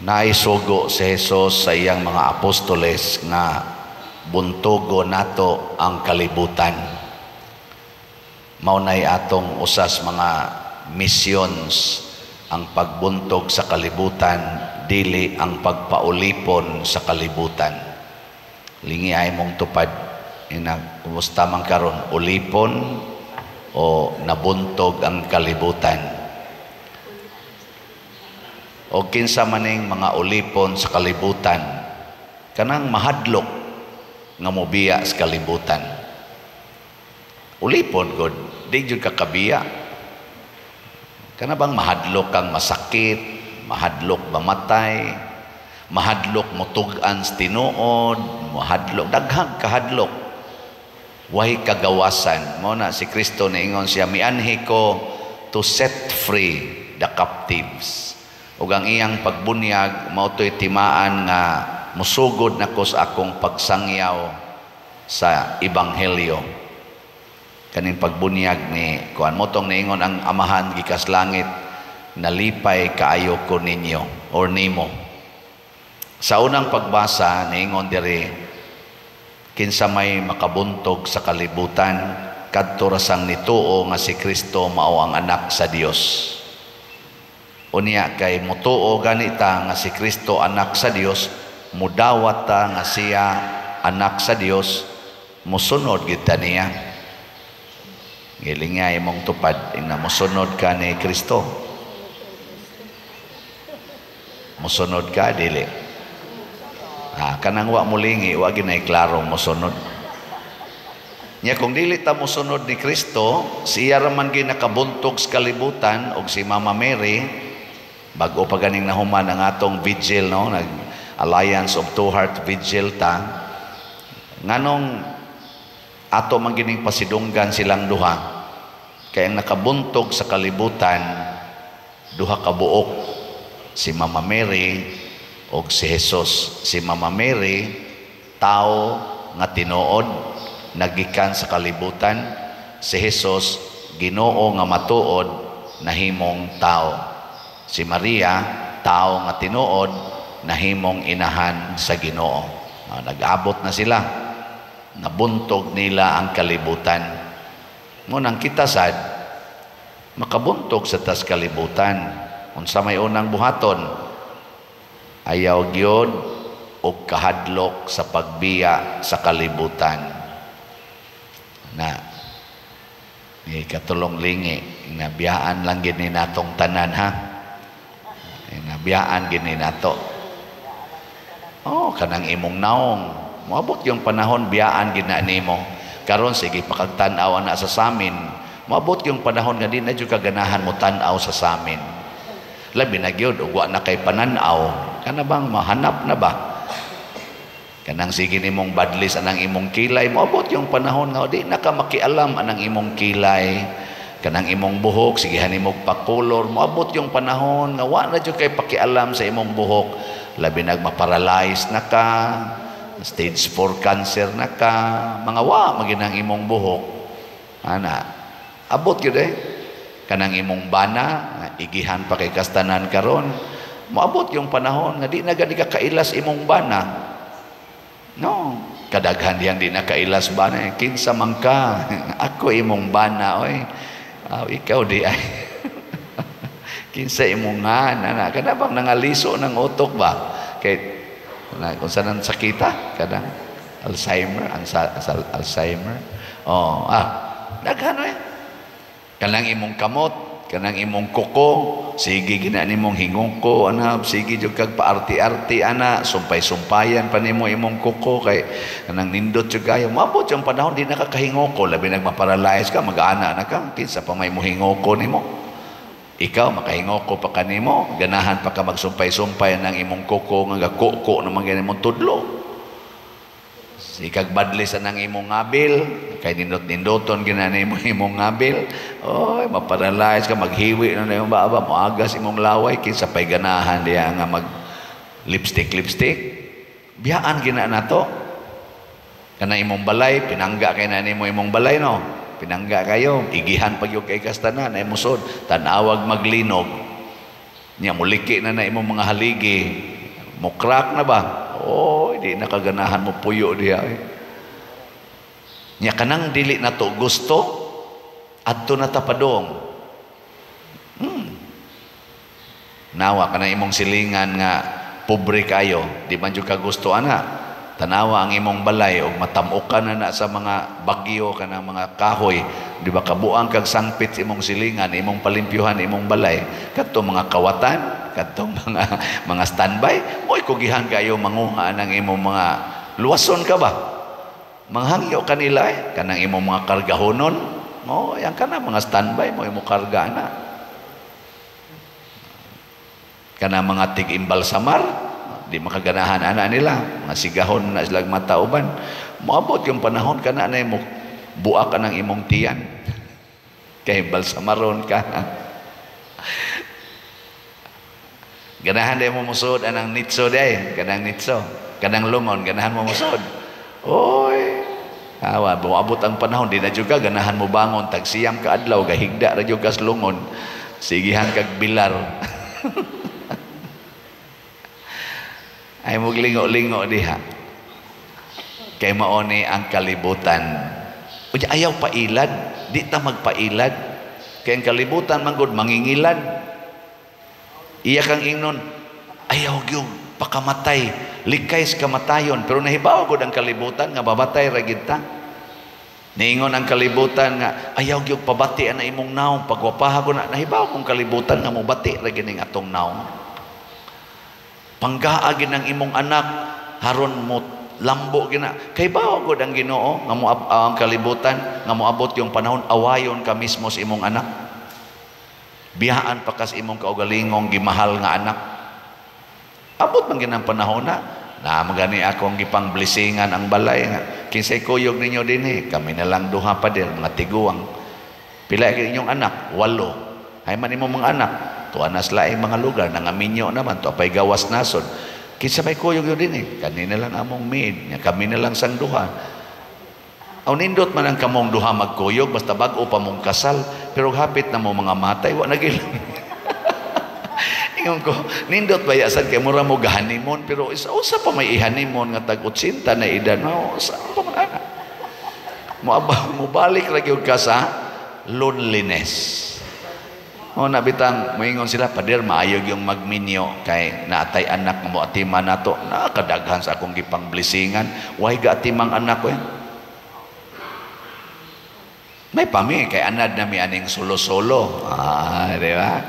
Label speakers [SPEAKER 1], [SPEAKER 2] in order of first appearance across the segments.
[SPEAKER 1] naisugo si Jesus sa iyang mga apostoles nga buntugo nato ang kalibutan. Maunay atong usas mga missions ang pagbuntog sa kalibutan, dili ang pagpaulipon sa kalibutan. Lingi ay mong tupad. Kumusta man karon, ulipon o nabuntog ang kalibutan? O kinsa maning mga ulipon sa kalibutan, kanang mahadlok nga mobiya sa kalibutan. Ulipon gud, di jud ka kabiya. Kana bang mahadlok kang masakit, mahadlok mamatay, mahadlok motug-an sa tinuod, mahadlok daghang kahadlok. Wahi kagawasan. Mao na si Kristo niingon siya, mianhi ko to set free the captives. Ug ang iyang pagbunyag mao toy timaan nga musugod nako sa akong pagsangyaw sa ebanghelyo. Kaning pagbunyag ni kuan mo tong niingon ang Amahan gikas langit, nalipay kaayo ko ninyo or nimo. Sa unang pagbasa niingon diri, kinsa may makabuntog sa kalibutan kadto ra sang nituo nga si Kristo mao ang anak sa Dios. Unya kay mutuo ganita nga si Kristo anak sa Dios, mudawat ta nga siya anak sa Dios, musunod gid ta niya. Gilingay mong tupad ina musunod ka ni Kristo. Musunod ka dili. Kanang wa mulingi, wa ginay klarong mosunod. Nya kung dili ta mosunod ni Kristo, siya raman ginakabuntog sa kalibutan og si Mama Mary, bago pa ganing nahuman ang atong vigil, no, nag Alliance of Two Heart Vigil ta. Nganong ato man gining pasidunggan silang duha, kay ang nakabuntog sa kalibutan duha ka buok, si Mama Mary og si Jesus. Si Mama Mary, tao nga tinuod, nagikan sa kalibutan. Si Jesus, Ginoo nga matuod, nahimong tao. Si Maria, tao nga tinuod, nahimong inahan sa Ginoo. Nag-abot na sila. Nabuntog nila ang kalibutan. Ngunang kita sad, makabuntog sa tas kalibutan. Unsa may unang buhaton, ayaw gyud og kahadlok sa pagbiya sa kalibutan. Na katulong lingi, nabiyaan lang gid ni natong tanan ha. Nabiyaan gid ni nato. Kanang imong naong, moabot yung panahon biyaan gid na nimo. Karon sige pakagtan-aw ana sa samin. Moabot yung panahon nga di na jud kaganahan mo tan-aw sa samin. Labi na gyud ug wa na kay pananaw. Kana bang mahanap na ba? Kanang sige nimong badlis anang imong kilay, moabot yung panahon nga di na ka makialam anang imong kilay. Kanang imong buhok, sige hanimog pakulor, moabot yung panahon nga wa na jud kay pakialam sa imong buhok. Labi nagma-paralyze na ka, stage 4 cancer na ka, mga wa maginang imong buhok. Ana, abot yun kanang imong bana, igihan pa kay kastanan karon. Moabot yung panahon nga di na gani ka kailas imong bana. No, kadaghan diyang di na kailas bana. Kinsa man ka, ako imong bana oy. Ikaw di ay. Kinsa imong nga, kada bang nangaliso ng utok ba? Kay kung saan ang sakita, kadang Alzheimer, Alzheimer. Daghan kanang imong kamot, kanang imong kuko, sige gina nimong hingungko, sige jud kag paarti-arti sumpay-sumpayan pa nimo imong kuko kay kanang nindot jud kayo. Mabot yung panahon di nakakahingoko, labi nagma-paralyze ka, mag-ana na ka, kinsa pa may mohingoko nimo. Ikaw makahingoko pa kanimo, ganahan pa ka magsumpay-sumpay ng imong kuko nga kuko naman ganyan mong tudlo. Sikag badlis ang imong ngabil, kay nindot-nindoton ginana imong ngabil. Oy, maparalyze ka, maghiwi na yung baba, moagas imong laway, kinsa pa'y ganahan diya nga mag lipstick. Biyaan gina na to. Kana imong balay, pinangga kay na nimo imong balay, no? Pinangga kayo, igihan pag yung kay kastanan, ay musod, tanawag maglinog. Niya, muliki na imong mga haligi. Mukrak na ba? Oh, di nakaganahan mo puyo diha. Nya kanang dili na to gusto adto na tapadong. Nawa ka na imong silingan nga pobre kayo, di man jud ka gusto ana. Tanawa ang imong balay og matamukan na sa mga bagyo kana mga kahoy, di ba kabuang kag sangpit imong silingan, imong palimpyuhan imong balay. Kadto mga kawatan, kadto mga standby, moy kugihan kayo manguha ng imong mga luwason ka ba? Manghangyo kanila kanang imong mga kargahonon, mo yang kana mga standby mo imong karga na. Kana mga tig-imbal samar, di makaganahan ana nila, mga sigahon na silang matauban. Moabot yung panahon kana na mo buak ka ng imong tiyan. Kay balsamaron ka. Ganahan day mo musod anang nitso day, kanang nitso, kanang lungon, ganahan mo musod. Oy, awa, moabot ang panahon di na juga ganahan mo bangon tag siyam ka adlaw gahigda ra jud kas lungon. Sigihan kag bilar. Ay muglingo-lingo diha. Kay mao ni ang kalibutan. Unya ayaw pailad, di ta magpailad. Kay ang kalibutan man gud mangingilad. Iya kang ingnon, ayaw gyud pakamatay, likay sa kamatayon, pero nahibaw gud ang kalibutan nga babatay ra gid ta. Niingon ang kalibutan nga ayaw gyud pabati ana imong naong pagwapaha ko na nahibaw kung kalibutan nga mobati ra gid ning atong naong. Panggaa gid ang imong anak haron mo lambo gina kay bawo gud ang Ginoo nga ang kalibutan nga moabot yung panahon awayon ka mismo sa imong anak, biyaan pa kas imong kaugalingong gimahal nga anak. Abot man ginang panahon na magani akong gipang blessingan ang balay nga kinsay kuyog ninyo dinhi, kami na lang duha pa din mga tiguang. Pila gyud inyong anak? 8. Hay man imong mga anak tuanas laing mga lugar nangaminyo naman to apay gawas nasod. Kinsa may kuyog yun din kanina lang among maid, kami na lang sang duha. Aw nindot man ang kamong duha magkuyog basta bag-o pa mong kasal, pero hapit na mo mga matay wa nagilang. Ingon ko nindot baya sad kay mura mo gahanimon, pero usa pa may ihanimon nga tag 80 na edad no sa pa man ana. Mo balik ra gyud ka sa loneliness. O nabitang moingon sila pader maayog yung magminyo kay naatay anak mo atiman nato nakadaghan sa akong gipang blessingan way ga atimang anak ko may pami kay anad na mi aning solo-solo di ba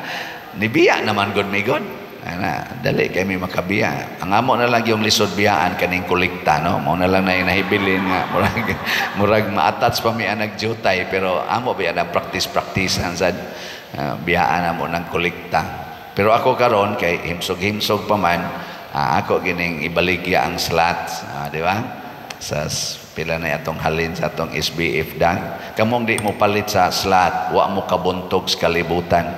[SPEAKER 1] nibiya naman gud mi god ana dali kay mi makabiya ang amo na lang yung lisod biyaan kaning kolekta no mo na lang na inahibilin nga murag ma-attach pa mi anag jutay pero amo biya na practice-an sad biyaan na mo ng kolekta. Pero ako karon kay himsog-himsog pa man, ako gining ibaligya ang slots, di ba? Sa pila na atong halin sa atong SBF dan. Kamong di mo palit sa slot, wa mo kabuntog sa kalibutan.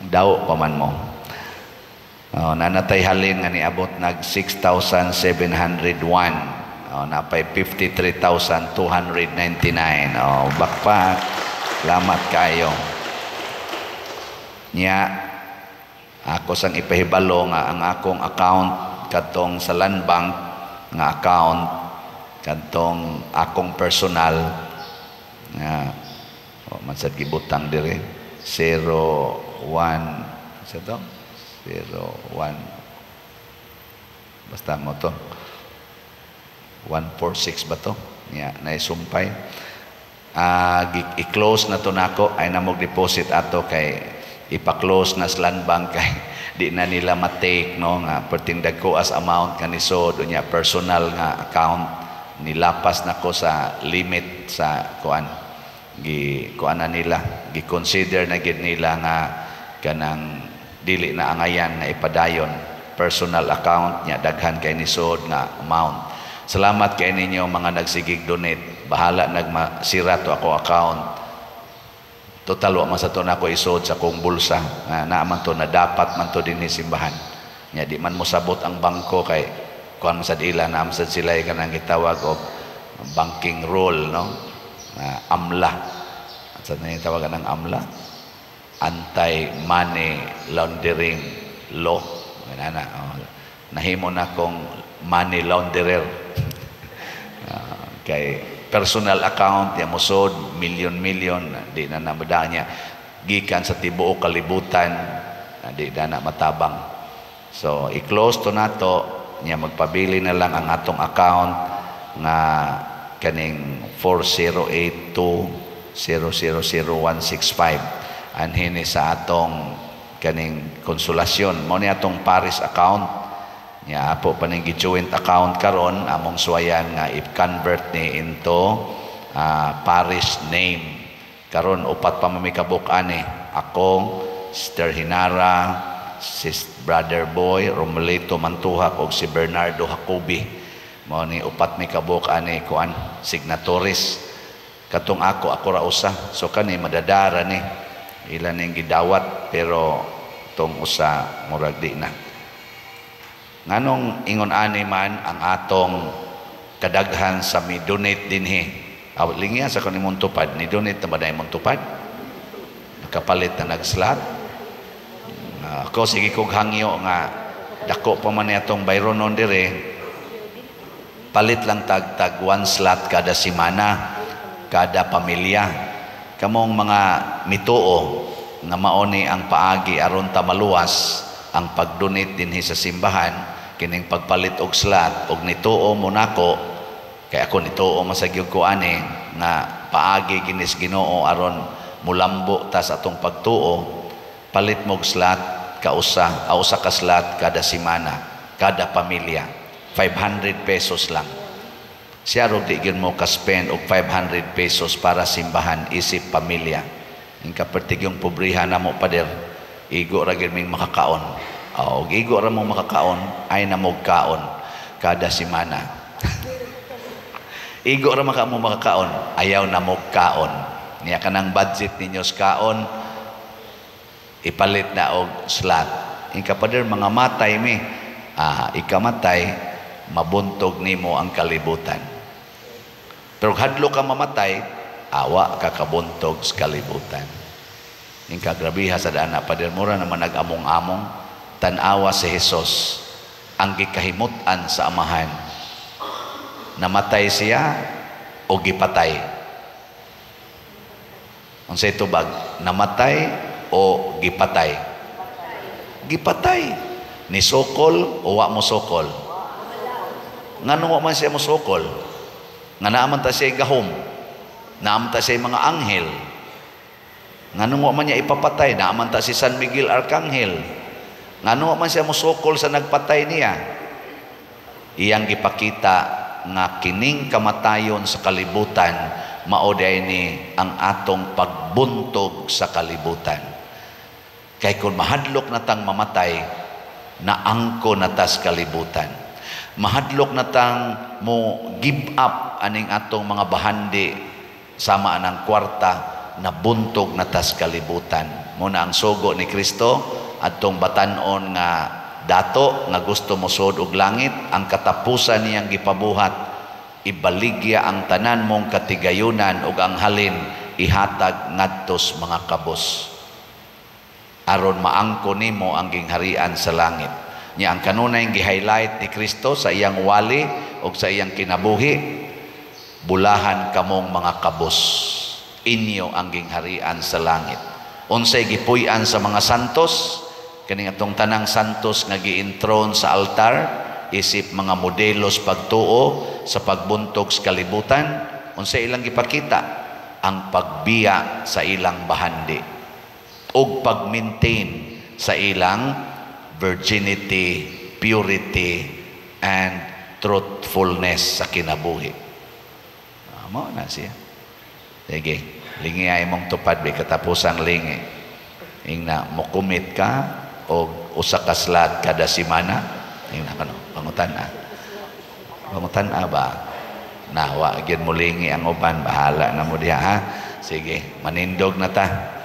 [SPEAKER 1] Daw pa man mo. Nanatay halin nga niabot nag 6,701. Napay 53,299. Bakpak. Salamat kayo. Nya ako sang ipahibalo nga ang akong account kadtong sa Land Bank nga account kadtong akong personal nga mansad gibutang dire 01 sa to 01 basta mo to 146 ba to nya naisumpay i-close na to nako ay namog deposit ato kay ipa-close na sa Land Bank kay di na nila matake no nga perting dagko as amount kanisod unya personal nga account nilapas nako sa limit sa kuan kuan na nila gi-consider na gid nila nga kanang dili na angayan nga ipadayon personal account nya daghan kay nisod nga amount. Salamat kay ninyo mga nagsigig donate, bahala nagmasira to ako account. Total wa man sa to nako isod sa kong bulsa na man to na dapat man to dinhi simbahan. Nya di man mo sabot ang bangko kay kuan sa ila na amsad sila kanang gitawag og banking rule no. AMLA. Sa na tawagan ng AMLA? Anti-money laundering law. nahimo na kong money launderer. Kay personal account ya musod milyon-milyon di na namada niya gikan sa tibuok kalibutan, di na matabang. So i-close to nato niya, magpabili na lang ang atong account nga kaning 4082000165 anhini sa atong kaning konsolasyon mo ni atong Paris account nya po paning joint account karon among suwayan nga i-convert ni into parish name. Karon upat pa mamikabuk ani, ako, Sister Hinara, Brother Boy Romelito Mantuhak ug si Bernardo Jacobi. Mao ni upat mikabuk ani kuan signatories. Katong ako ra usa. So kani madadara ni ilan ning gidawat pero tong usa murag di na. Nganong ingon ani man ang atong kadaghan sa mi-donate dinhi. Awlingya sa kanimong tupad, ni donate na ba na imong tupad? Nakapalit na nag-slot. Ako sige kog hangyo nga dako pa man atong bayronon dire. Palit lang tag 1 slot kada semana, kada pamilya. Kamong mga mituo nga maoni ang paagi aron ta maluwas ang pag-donate dinhi sa simbahan. Kining pagpalit og slot og nituo mo nako kay ako nituo masagyog ko ani nga paagi kinis Ginoo aron mulambo ta sa atong pagtuo, palit mo og slot kausa ka slot kada semana, kada pamilya, 500 pesos lang. Siya ro di gyud mo ka spend og 500 pesos para simbahan isip pamilya. Ing kapertig yung pobriha na mo pader, igo ra gyud ming makakaon. O gigo ra mo makakaon ay namog kaon kada semana. Igo ra mo makakaon ayaw namog kaon. Niya kanang budget ninyo sa kaon ipalit na og slot. Ikapader mga matay mi, ikamatay mabuntog nimo ang kalibutan. Pero hadlo ka mamatay, awa ka kabuntog sa kalibutan. Ing kagrabiha sa daan na pader mura naman nag-among-among. Tanawa si Jesus ang gikahimutan sa amahan. Namatay siya o gipatay. Unsay tubag? Namatay o gipatay? Gipatay. Ni sokol o wa mo sokol? Ngano wa man siya mo sokol? Nga naaman ta siya gahom. Naaman ta siya mga anghel. Ngano wa man niya ipapatay? Naaman ta si San Miguel Arcangel. Ngano man siya musukol sa nagpatay niya? Iyang gipakita nga kining kamatayon sa kalibutan maoday ni ang atong pagbuntog sa kalibutan. Kay kung mahadlok na tang mamatay, naangko na tas kalibutan. Mahadlok na tang mo give up aning atong mga bahandi sama anang kwarta, nabuntog na tas kalibutan. Muna ang sugo ni Kristo atong batanon nga dato nga gusto mo sud og langit, ang katapusan niyang gipabuhat, ibaligya ang tanan mong katigayunan ug ang halin ihatag ngadtos mga kabos aron maangko nimo ang gingharian sa langit. Nya ang kanunay gi-highlight ni Kristo sa iyang wali ug sa iyang kinabuhi, bulahan kamong mga kabos, inyo ang gingharian sa langit. Unsay gipuy-an sa mga santos, kaning atong tanang santos nga gi-intron sa altar, isip mga modelos pagtuo sa pagbuntog sa kalibutan. Unsay ilang gipakita? Ang pagbiya sa ilang bahandi ug pag-maintain sa ilang virginity, purity, and truthfulness sa kinabuhi. Mao na siya. Sige, lingi ay mong tupad bi katapusang lingi. Ing na mokumit ka o usa ka slot kada semana. Ing na kano pangutan-a. Pangutan-a ba? Nawa gyud mo lingi ang uban, bahala na mo diha ha. Sige, manindog na ta.